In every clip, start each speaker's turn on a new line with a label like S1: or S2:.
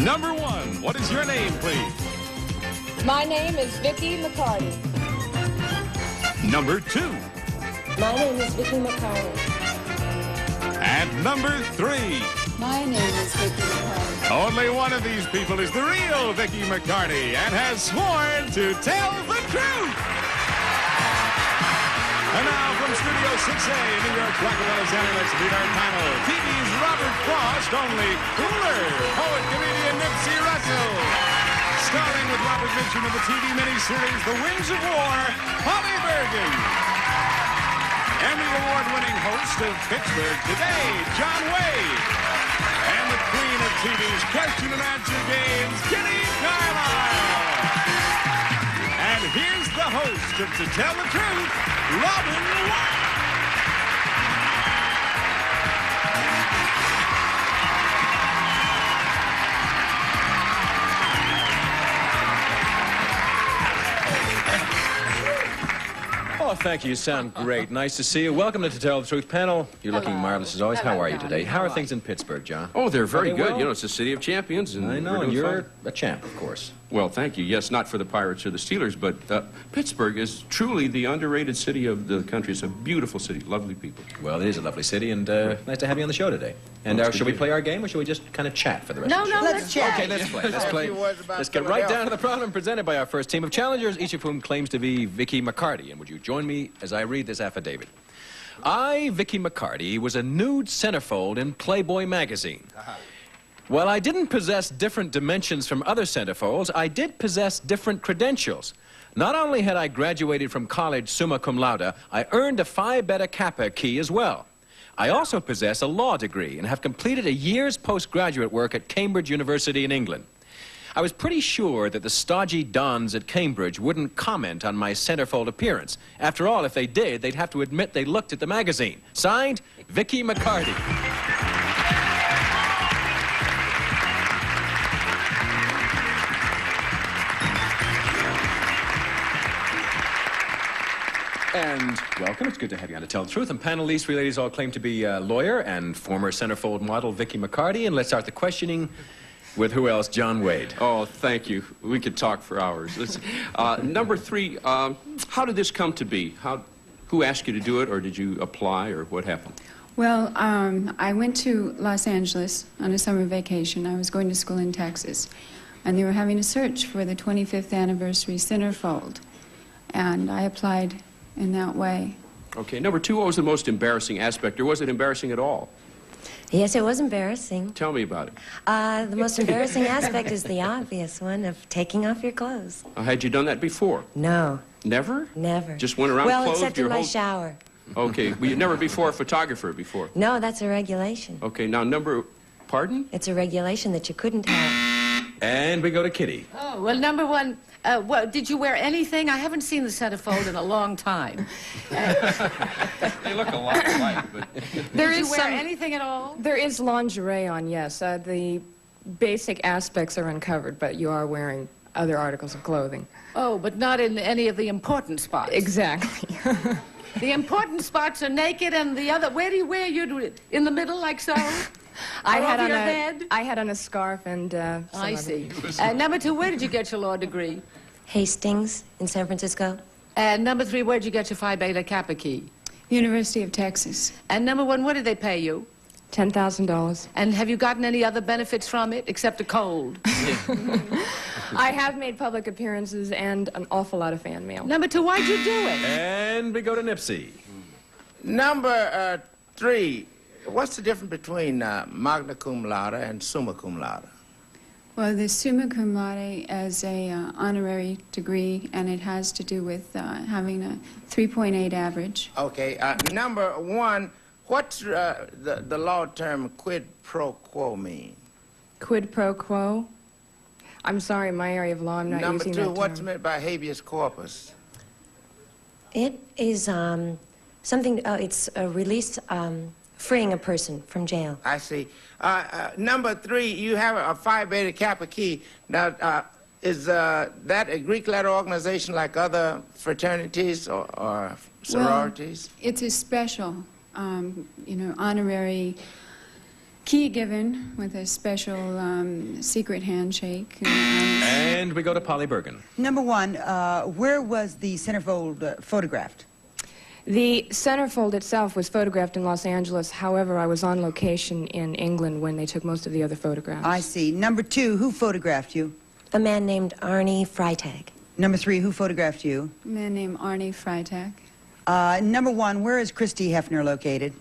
S1: Number 1, what is your name, please?
S2: My name is Vicky McCarty.
S1: Number 2.
S2: My name is Vicky McCarty.
S1: And number 3.
S2: My name is Vicky McCarty.
S1: Only one of these people is the real Vicky McCarty and has sworn to tell the truth. And now from Studio 6A in New York's Rockefeller Center, let's meet our panel. TV's Robert Frost, only cooler, poet-comedian Nipsey Russell. Starring with Robert Mitchum in the TV miniseries The Wings of War, Holly Bergen. Emmy Award-winning host of Pittsburgh Today, John Wade. And the queen of TV's question and answer games, Kitty Carlisle. And here's the host of To Tell the Truth, Robin White.
S3: Oh, thank you. You sound great. Nice to see you. Welcome to Tell the Truth panel. You're looking marvelous as always. How are you today? How are things in Pittsburgh, John?
S4: Oh, they're very good.
S3: Well?
S4: You know, it's the city of champions. And
S3: I know, and you're a champ, of course.
S4: Well, thank you. Yes, not for the Pirates or the Steelers, but Pittsburgh is truly the underrated city of the country. It's a beautiful city, lovely people.
S3: Well, it is a lovely city, and nice to have you on the show today. And should we play our game, or should we just kind of chat for the rest of the show?
S2: No, let's chat.
S3: Okay, let's play. Let's get right down to the problem presented by our first team of challengers, each of whom claims to be Vicky McCarty. And would you join me as I read this affidavit? I, Vicky McCarty, was a nude centerfold in Playboy magazine. While I didn't possess different dimensions from other centerfolds, I did possess different credentials. Not only had I graduated from college summa cum laude, I earned a Phi Beta Kappa key as well. I also possess a law degree and have completed a year's postgraduate work at Cambridge University in England. I was pretty sure that the stodgy dons at Cambridge wouldn't comment on my centerfold appearance. After all, if they did, they'd have to admit they looked at the magazine. Signed, Vicky McCarty. And welcome. It's good to have you on To Tell the Truth. And panel three ladies all claim to be lawyer and former centerfold model Vicky McCarty. And let's start the questioning with who else? John Wade.
S4: Oh, thank you. We could talk for hours. Number 3, how did this come to be? Who asked you to do it, or did you apply, or what happened?
S5: Well, I went to Los Angeles on a summer vacation. I was going to school in Texas. And they were having a search for the 25th anniversary centerfold. And I applied in that way.
S4: Okay. Number 2, what was the most embarrassing aspect, or was it embarrassing at all?
S6: Yes, it was embarrassing.
S4: Tell me about it.
S6: The most embarrassing aspect is the obvious one of taking off your clothes.
S4: Had you done that before?
S6: No.
S4: Never?
S6: Never.
S4: Just went around
S6: well,
S4: clothed
S6: except
S4: your
S6: in my
S4: whole...
S6: shower.
S4: Okay. Well, you never before a photographer before?
S6: No, that's a regulation.
S4: Okay. Now, pardon?
S6: It's a regulation that you couldn't have.
S3: And we go to Kitty.
S7: Oh, well, number 1, did you wear anything? I haven't seen the centerfold in a long time.
S4: They look a lot alike, but...
S7: Did you wear anything at all?
S2: There is lingerie on, yes. The basic aspects are uncovered, but you are wearing other articles of clothing.
S7: Oh, but not in any of the important spots.
S2: Exactly.
S7: The important spots are naked, and the other... Where do you wear your... In the middle, like so?
S2: I had on a scarf and
S7: I see. Number 2, where did you get your law degree?
S6: Hastings in San Francisco.
S7: And number 3, where did you get your Phi Beta Kappa key?
S5: University of Texas.
S7: And number 1, what did they pay you?
S2: $10,000.
S7: And have you gotten any other benefits from it, except a cold?
S2: I have made public appearances and an awful lot of fan mail.
S7: Number 2, why'd you do it?
S3: And we go to Nipsey.
S8: Number 3, what's the difference between magna cum laude and summa cum laude?
S5: Well, the summa cum laude is a honorary degree, and it has to do with having a 3.8 average.
S8: Okay. Number 1, what's the law term quid pro quo mean?
S2: Quid pro quo? I'm sorry, in my area of law, I'm not
S8: Number
S2: using
S8: 2,
S2: that term.
S8: what's meant by habeas corpus?
S6: It is something, it's a release, freeing a person from jail.
S8: I see. Number 3, you have a Phi Beta Kappa key. Now, is that a Greek letter organization like other fraternities or sororities?
S5: Well, it's a special, honorary Key given with a special secret handshake.
S3: And we go to Polly Bergen.
S9: Number one, where was the centerfold photographed?
S2: The centerfold itself was photographed in Los Angeles. However, I was on location in England when they took most of the other photographs.
S9: I see. Number two, who photographed you?
S6: A man named Arnie Freitag.
S9: Number three, who photographed you?
S5: A man named Arnie Freitag.
S9: Number one, where is Christy Hefner located?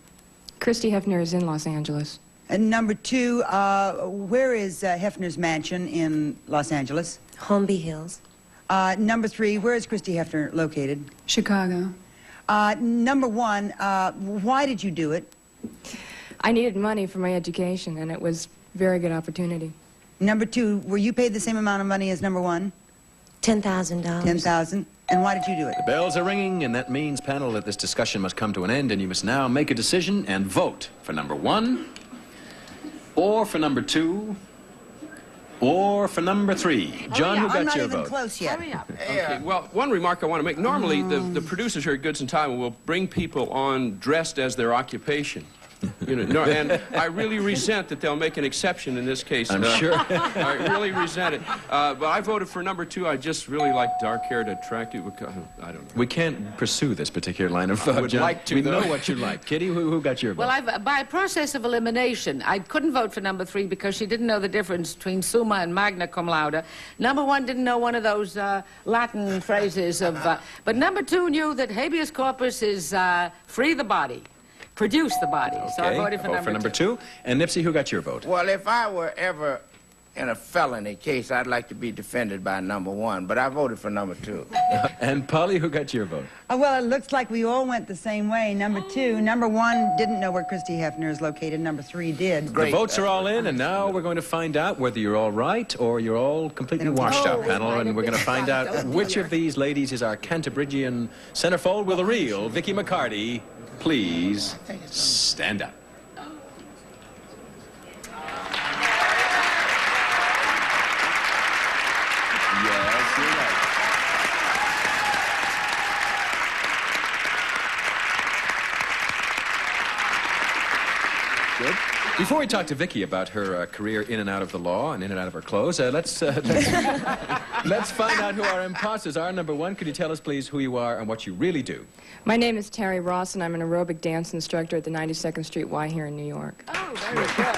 S2: Christy Hefner is in Los Angeles.
S9: And number two, where is Hefner's mansion in Los Angeles?
S6: Holmby Hills.
S9: Number three, where is Christy Hefner located?
S5: Chicago.
S9: Number one, why did you do it?
S2: I needed money for my education, and it was a very good opportunity.
S9: Number two, were you paid the same amount of money as number one?
S6: $10,000.
S9: $10,000. And why did you do it?
S3: The bells are ringing, and that means, panel, that this discussion must come to an end, and you must now make a decision and vote for number one, or for number two, or for number three. John, who got your vote?
S9: I'm not even close yet.
S7: Hurry up.
S4: Okay, well, one remark I want to make. Normally, the producers here at Goods and Time will bring people on dressed as their occupation. You know, and I really resent that they'll make an exception in this case.
S3: I'm sure.
S4: I really resent it. But I voted for number two. I just really like dark-haired, attractive. I don't know.
S3: We can't pursue this particular line of thought,
S4: I would
S3: John.
S4: like to,
S3: We
S4: though.
S3: know what you like. Kitty, who got your vote?
S7: Well, by a process of elimination, I couldn't vote for number three because she didn't know the difference between summa and magna cum laude. Number one didn't know one of those Latin phrases of... but number two knew that habeas corpus is free the body. Produce the body.
S3: Okay.
S7: So I voted for
S3: number two. And Nipsey, who got your vote?
S8: Well, if I were ever in a felony case, I'd like to be defended by number one, but I voted for number two.
S3: And Polly, who got your vote?
S9: Well, it looks like we all went the same way. Number two, number one didn't know where Christy Hefner is located. Number three did.
S3: The votes are all in, and now we're going to find out whether you're all right or you're all completely washed out, panel. And we're going to find out which of these ladies is our Cantabrigian centerfold. Will the real Vicky McCarty please stand up? Yes, you're right. Good. Before we talk to Vicky about her career in and out of the law and in and out of her clothes, let's find out who our imposters are. Number one, could you tell us, please, who you are and what you really do?
S2: My name is Terry Ross, and I'm an aerobic dance instructor at the 92nd Street Y here in New York.
S7: Oh, very good.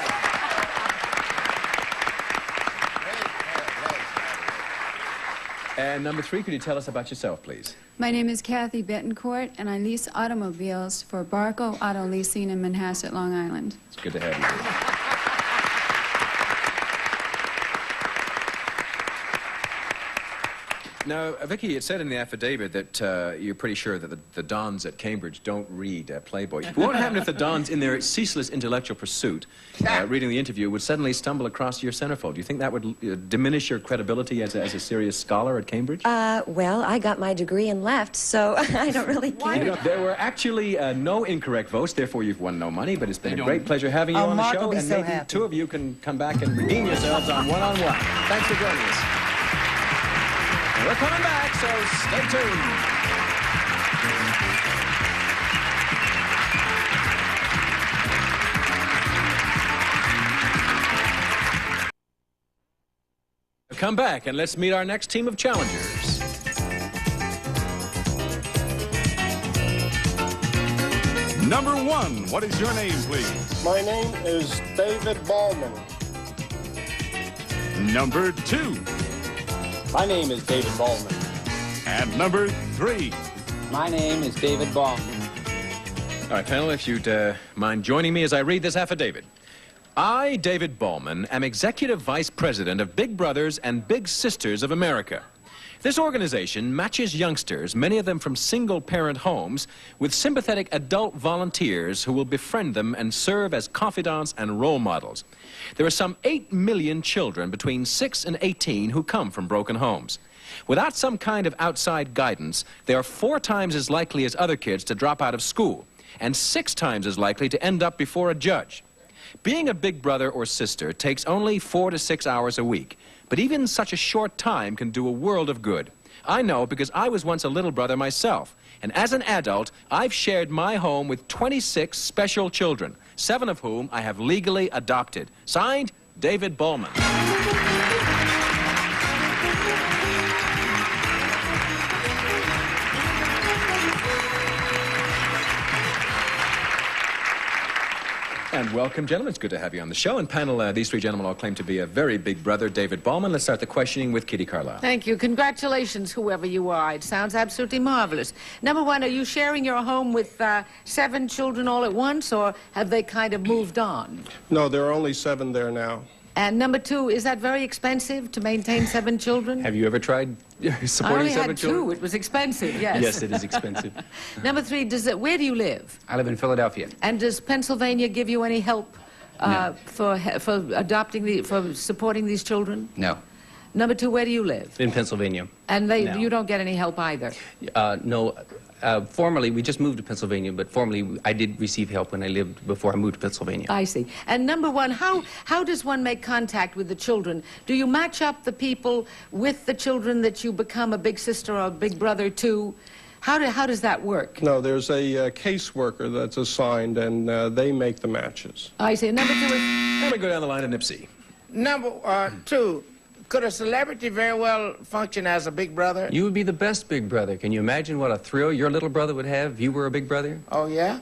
S3: And number three, could you tell us about yourself, please?
S5: My name is Kathy Betancourt, and I lease automobiles for Barco Auto Leasing in Manhasset, Long Island.
S3: It's good to have you. Now, Vicky, it said in the affidavit that you're pretty sure that the dons at Cambridge don't read Playboy. What would happen if the dons, in their ceaseless intellectual pursuit, reading the interview, would suddenly stumble across your centerfold? Do you think that would diminish your credibility as a serious scholar at Cambridge?
S6: Well, I got my degree and left, so I don't really care.
S3: You know, there were actually no incorrect votes, therefore you've won no money, but it's been a great pleasure having you on the
S9: Mark
S3: show,
S9: will be
S3: and
S9: so
S3: maybe
S9: happy.
S3: two of you can come back and redeem yourselves on one-on-one. Thanks for joining us. And we're coming back, so stay tuned. Come back and let's meet our next team of challengers.
S1: Number one, what is your name, please?
S10: My name is David Ballman.
S1: Number two.
S10: My name is David Ballman.
S1: And number three.
S10: My name is David Ballman.
S3: All right, panel, if you'd mind joining me as I read this affidavit. I, David Ballman, am Executive Vice President of Big Brothers and Big Sisters of America. This organization matches youngsters, many of them from single-parent homes, with sympathetic adult volunteers who will befriend them and serve as confidants and role models. There are some 8 million children between 6 and 18 who come from broken homes. Without some kind of outside guidance, they are 4 times as likely as other kids to drop out of school, and 6 times as likely to end up before a judge. Being a big brother or sister takes only 4 to 6 hours a week, but even such a short time can do a world of good. I know because I was once a little brother myself. And as an adult, I've shared my home with 26 special children, 7 of whom I have legally adopted. Signed, David Ballman. And welcome, gentlemen. It's good to have you on the show. And panel, these 3 gentlemen all claim to be a very big brother, David Ballman. Let's start the questioning with Kitty Carlisle.
S7: Thank you. Congratulations, whoever you are. It sounds absolutely marvelous. Number 1, are you sharing your home with 7 children all at once, or have they kind of moved on?
S11: No, there are only 7 there now.
S7: And number 2, is that very expensive to maintain 7 children?
S3: Have you ever tried supporting 7 children?
S7: I only had 2. It was expensive, yes.
S3: Yes, it is expensive.
S7: Number 3, where do you live?
S12: I live in Philadelphia.
S7: And does Pennsylvania give you any help
S12: No.
S7: for supporting these children?
S12: No.
S7: Number 2, where do you live?
S12: In Pennsylvania.
S7: And
S12: No.
S7: you don't get any help either?
S12: No. Formerly, we just moved to Pennsylvania, but formerly I did receive help when I lived before I moved to Pennsylvania.
S7: I see. And number 1, how does one make contact with the children? Do you match up the people with the children that you become a big sister or a big brother to? How does that work?
S11: No, there's a caseworker that's assigned, and they make the matches.
S7: I see. Number 2 is...
S3: Let me go down the line to Nipsey.
S8: Number 2, could a celebrity very well function as a big brother?
S12: You would be the best big brother. Can you imagine what a thrill your little brother would have if you were a big brother?
S8: Oh, yeah?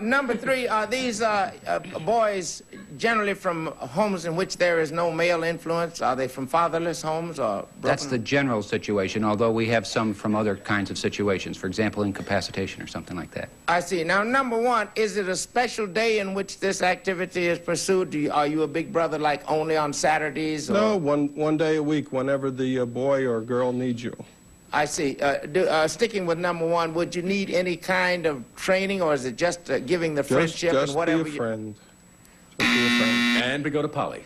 S8: Number 3, are these boys generally from homes in which there is no male influence? Are they from fatherless homes or broken?
S10: That's the general situation, although we have some from other kinds of situations, for example, incapacitation or something like that.
S8: I see. Now, number 1, is it a special day in which this activity is pursued? Are you a big brother like only on Saturdays? Or?
S11: No, one day a week, whenever the boy or girl needs you.
S8: I see. Sticking with number 1, would you need any kind of training, or is it just giving the friendship
S11: Just
S8: and whatever?
S11: be a friend. Just be a friend.
S3: And we go to Polly.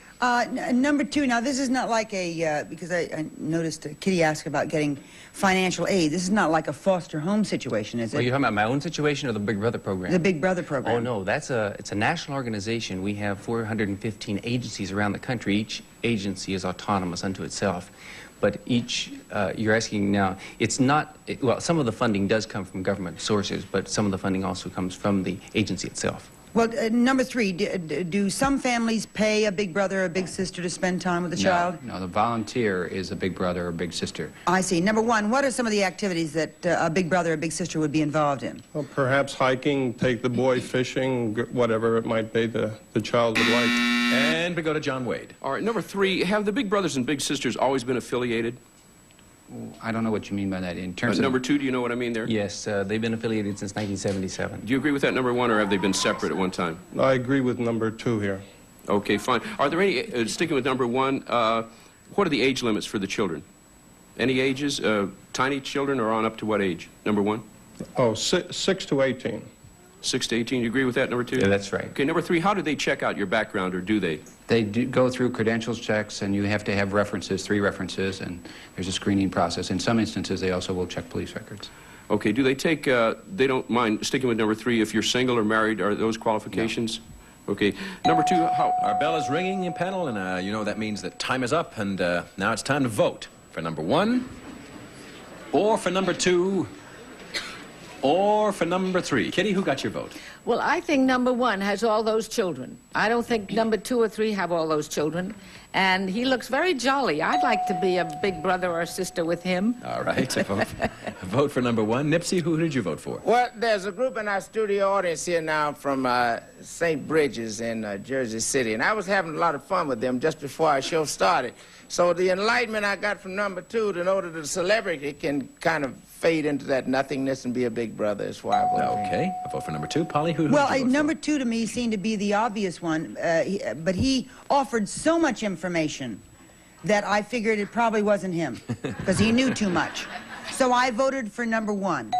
S9: Number 2, now this is not like a, because I noticed Kitty asked about getting financial aid. This is not like a foster home situation, is it?
S12: Are you talking about my own situation or the Big Brother program?
S9: The Big Brother program.
S12: Oh, no, it's a national organization. We have 415 agencies around the country. Each agency is autonomous unto itself. But you're asking now, it's not, well, some of the funding does come from government sources, but some of the funding also comes from the agency itself.
S9: Well, number 3, do some families pay a big brother or a big sister to spend time with the child?
S10: No, the volunteer is a big brother or big sister.
S9: I see. Number 1, what are some of the activities that a big brother or a big sister would be involved in?
S11: Well, perhaps hiking, take the boy fishing, whatever it might be the child would like.
S3: And we go to John Wade.
S4: All right, number 3, have the big brothers and big sisters always been affiliated?
S10: I don't know what you mean by that in terms of...
S4: Number 2, do you know what I mean there?
S12: Yes, they've been affiliated since 1977.
S4: Do you agree with that, number 1, or have they been separate at one time?
S11: I agree with number 2 here.
S4: Okay, fine. Are there any, sticking with number 1, what are the age limits for the children? Any ages? Tiny children or on up to what age? Number 1?
S11: Oh, 6 to 18.
S4: 6 to 18. You agree with that, number 2?
S12: Yeah, that's right.
S4: Okay, number 3, how do they check out your background, or do they?
S10: They do go through credentials checks, and you have to have references, 3 references, and there's a screening process. In some instances, they also will check police records.
S4: Okay, do they take, they don't mind, sticking with number 3, if you're single or married, are those qualifications? No. Okay, number 2, how?
S3: Our bell is ringing, in panel, and you know that means that time is up, and now it's time to vote for number 1, or for number 2, or for number 3. Kitty, who got your vote?
S7: Well, I think number 1 has all those children. I don't think number 2 or 3 have all those children. And he looks very jolly. I'd like to be a big brother or sister with him.
S3: All right, a vote for number 1. Nipsey, who did you vote for?
S8: Well, there's a group in our studio audience here now from St. Bridges in Jersey City, and I was having a lot of fun with them just before our show started. So the enlightenment I got from number 2 to know that the celebrity can kind of fade into that nothingness and be a big brother is why I vote for him.
S3: Okay, I vote for number 2. Polly, who did you
S9: Well,
S3: vote
S9: number
S3: for?
S9: 2 to me seemed to be the obvious one, but he offered so much information that I figured it probably wasn't him, because he knew too much. So I voted for number 1,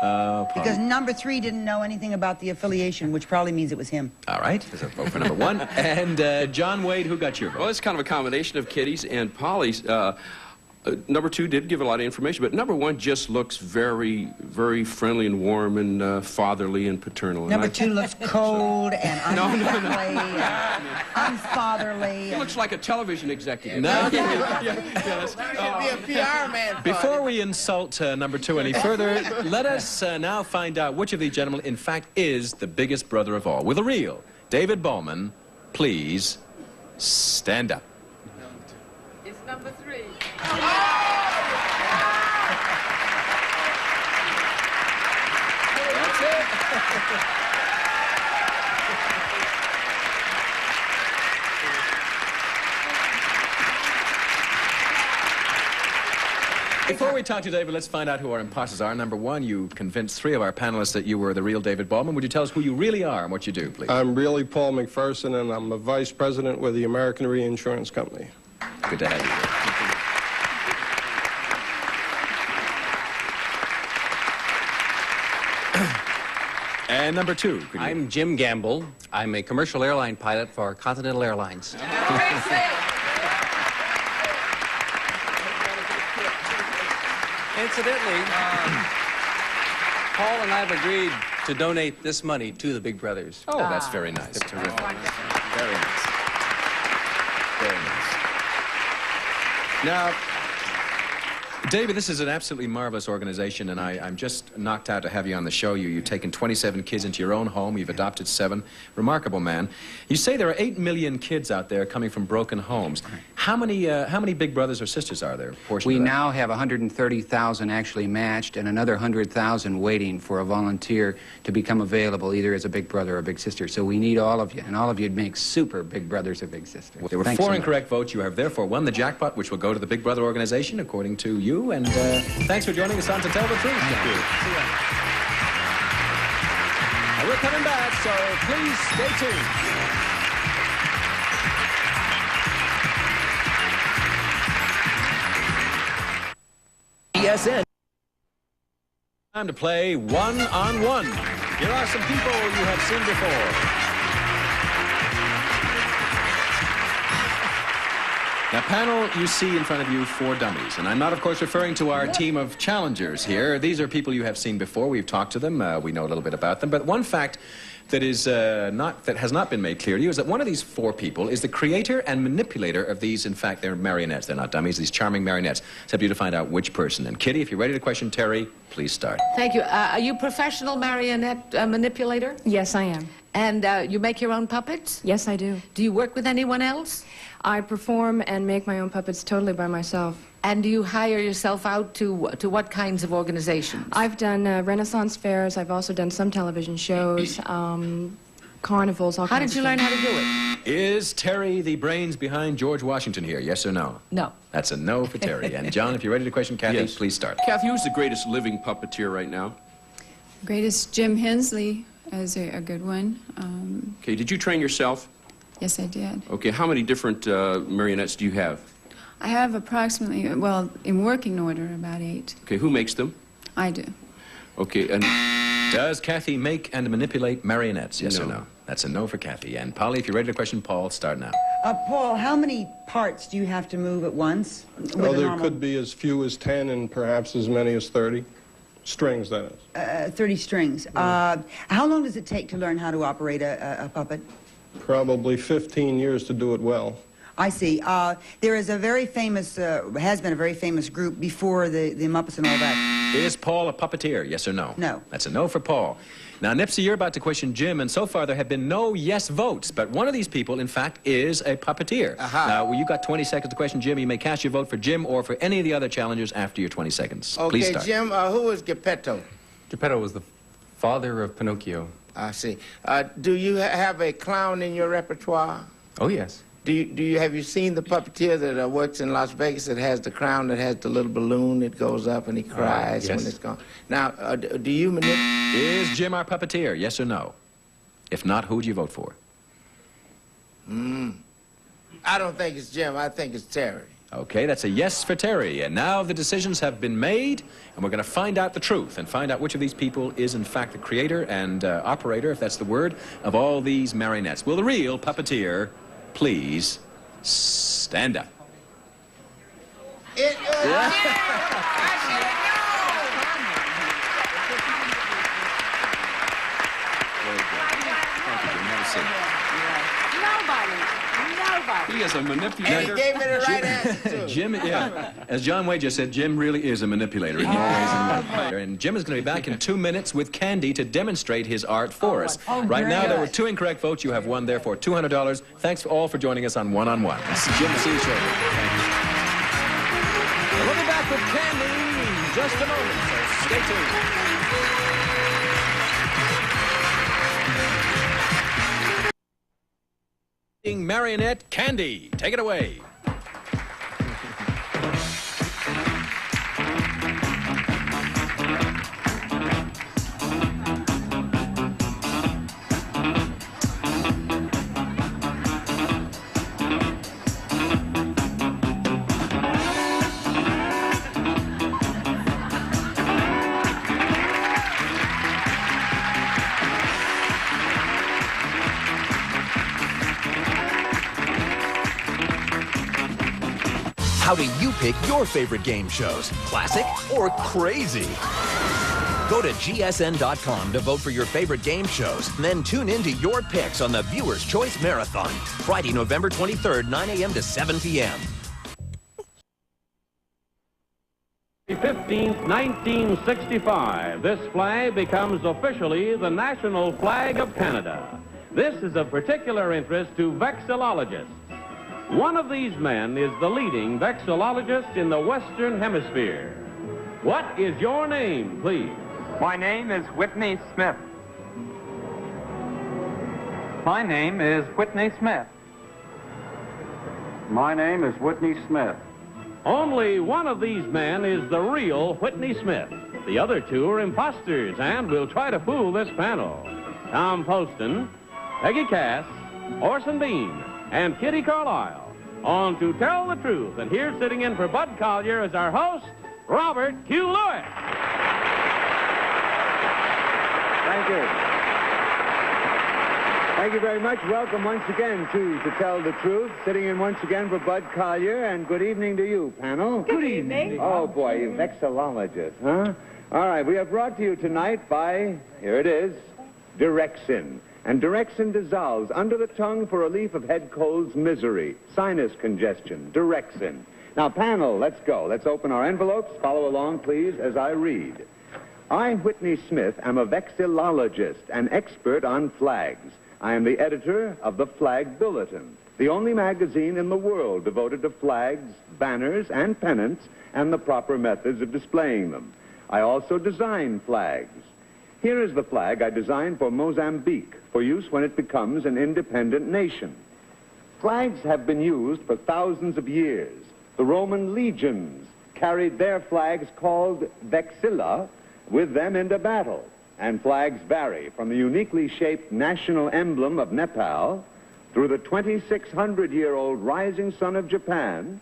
S9: because number 3 didn't know anything about the affiliation, which probably means it was him.
S3: All right, there's a vote for number 1. And John Wade, who got your vote?
S4: Well, it's kind of a combination of Kitty's and Polly's. Number 2 did give a lot of information, but number 1 just looks very, very friendly and warm and fatherly and paternal.
S9: Number 2 looks cold and unfriendly and unfatherly.
S4: He looks like a television executive.
S3: No.
S8: Should be a PR man.
S3: Before we insult number 2 any further, let us now find out which of these gentlemen, in fact, is the biggest brother of all. Will the real David Ballman please stand up?
S7: It's number 3.
S8: That's it.
S3: Before we talk to David, let's find out who our imposters are. Number 1, you convinced 3 of our panelists that you were the real David Ballman. Would you tell us who you really are and what you do, please?
S11: I'm really Paul McPherson, and I'm a vice president with the American Reinsurance Company.
S3: Good to have you here. And number 2.
S12: I'm Jim Gamble. I'm a commercial airline pilot for Continental Airlines. Incidentally, Paul and I have agreed to donate this money to the Big Brothers.
S3: Oh, that's very nice. Terrific. Very nice. Very nice. Now, David, this is an absolutely marvelous organization, and I'm just knocked out to have you on the show. You've taken 27 kids into your own home. You've adopted 7. Remarkable, man. You say there are 8 million kids out there coming from broken homes. How many big brothers or sisters are there?
S10: We now have 130,000 actually matched and another 100,000 waiting for a volunteer to become available either as a big brother or a big sister. So we need all of you, and all of you make super big brothers or big sisters.
S3: There were 4 incorrect votes. You have therefore won the jackpot, which will go to the Big Brother organization, according to you. And thanks for joining us on To Tell the Truth. Thank you. See you. Now, we're coming back, so please stay tuned.
S13: ESN.
S3: Time to play one-on-one. Here are some people you have seen before. Now, panel, you see in front of you 4 dummies. And I'm not, of course, referring to our team of challengers here. These are people you have seen before. We've talked to them. We know a little bit about them. But one fact that has not been made clear to you is that one of these 4 people is the creator and manipulator of these. In fact, they're marionettes. They're not dummies. These charming marionettes. It's up to you to find out which person. And Kitty, if you're ready to question Terry, please start.
S7: Thank you. Are you a professional marionette manipulator?
S2: Yes, I am.
S7: And you make your own puppets?
S2: Yes, I do.
S7: Do you work with anyone else?
S2: I perform and make my own puppets totally by myself.
S7: And do you hire yourself out to what kinds of organizations?
S2: I've done Renaissance fairs. I've also done some television shows, carnivals, all kinds of things.
S7: How did you learn how to do it?
S3: Is Terry the brains behind George Washington here? Yes or no?
S7: No.
S3: That's a no for Terry. And John, if you're ready to question Kathy,
S4: Yes.
S3: please start.
S4: Kathy, who's the greatest living puppeteer right now?
S5: Greatest Jim Hensley is a good one.
S4: Okay, did you train yourself?
S5: Yes, I did.
S4: Okay, how many different marionettes do you have?
S5: I have approximately, well, in working order, about 8.
S4: Okay, who makes them?
S5: I do.
S4: Okay, and
S3: Does Kathy make and manipulate marionettes? Yes or
S4: No.
S3: no? That's a no for Kathy. And Polly, if you're ready to question Paul, start now.
S9: Paul, how many parts do you have to move at once?
S11: Well, there could be as few as 10 and perhaps as many as 30. Strings, that is.
S9: 30 strings. How long does it take to learn how to operate a puppet?
S11: Probably 15 years to do it well.
S9: I see. There is a very famous, has been a very famous group before the Muppets and all that.
S3: Is Paul a puppeteer? Yes or no?
S9: No.
S3: That's a no for Paul. Now, Nipsey, you're about to question Jim, and so far there have been no yes votes, but one of these people, in fact, is a puppeteer. Now, you got 20 seconds to question Jim. You may cast your vote for Jim or for any of the other challengers after your 20 seconds.
S8: Okay,
S3: Please start.
S8: Jim, who is Geppetto?
S12: Geppetto was the father of Pinocchio.
S8: I see. Do you have a clown in your repertoire?
S12: Oh, yes.
S8: Have you seen the puppeteer that works in Las Vegas that has the crown that has the little balloon that goes up and he cries when it's gone? Now, do you manipulate?
S3: Is Jim our puppeteer? Yes or no? If not, who would you vote for?
S8: I don't think it's Jim. I think it's Terry.
S3: Okay, that's a yes for Terry. And now the decisions have been made, and we're going to find out the truth and find out which of these people is, in fact, the creator and operator, if that's the word, of all these marionettes. Will the real puppeteer please stand up?
S7: Nobody.
S3: He is a manipulator.
S8: And he gave me the right answer, too.
S3: Jim, yeah. As John Wayne just said, Jim really is a manipulator. He always is. And Jim is going to be back in 2 minutes with Candy to demonstrate his art for us. Right now, there were 2 incorrect votes. You have won, therefore, $200. Thanks all for joining us on One on One. Jim, see you shortly. Thank you. We'll be back with Candy in just a moment, so stay tuned. Marionette Candy, take it away.
S13: How do you pick your favorite game shows? Classic or crazy? Go to gsn.com to vote for your favorite game shows, and then tune into your picks on the Viewer's Choice Marathon, Friday, November 23rd, 9 a.m. to 7 p.m.
S14: 15th, 1965, this flag becomes officially the national flag of Canada. This is of particular interest to vexillologists. One of these men is the leading vexillologist in the Western Hemisphere. What is your name, please?
S15: My name is Whitney Smith. My name is Whitney Smith. My name is Whitney Smith.
S14: Only one of these men is the real Whitney Smith. The other 2 are imposters and will try to fool this panel. Tom Poston, Peggy Cass, Orson Bean, and Kitty Carlisle, on To Tell the Truth. And here sitting in for Bud Collyer is our host, Robert Q. Lewis.
S16: Thank you. Thank you very much. Welcome once again to Tell the Truth. Sitting in once again for Bud Collyer, and good evening to you, panel.
S17: Good evening.
S16: Oh, boy, you vexillologist, huh? All right, we are brought to you tonight by, here it is, Direxin. And Direxin dissolves under the tongue for relief of head colds, misery, sinus congestion. Direxin. Now, panel, let's go. Let's open our envelopes. Follow along, please, as I read. I, Whitney Smith, am a vexillologist, an expert on flags. I am the editor of the Flag Bulletin, the only magazine in the world devoted to flags, banners, and pennants, and the proper methods of displaying them. I also design flags. Here is the flag I designed for Mozambique, for use when it becomes an independent nation. Flags have been used for thousands of years. The Roman legions carried their flags called vexilla with them into battle. And flags vary from the uniquely shaped national emblem of Nepal through the 2,600-year-old rising sun of Japan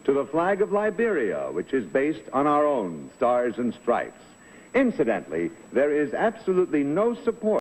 S16: to the flag of Liberia, which is based on our own stars and stripes. Incidentally, there is absolutely no support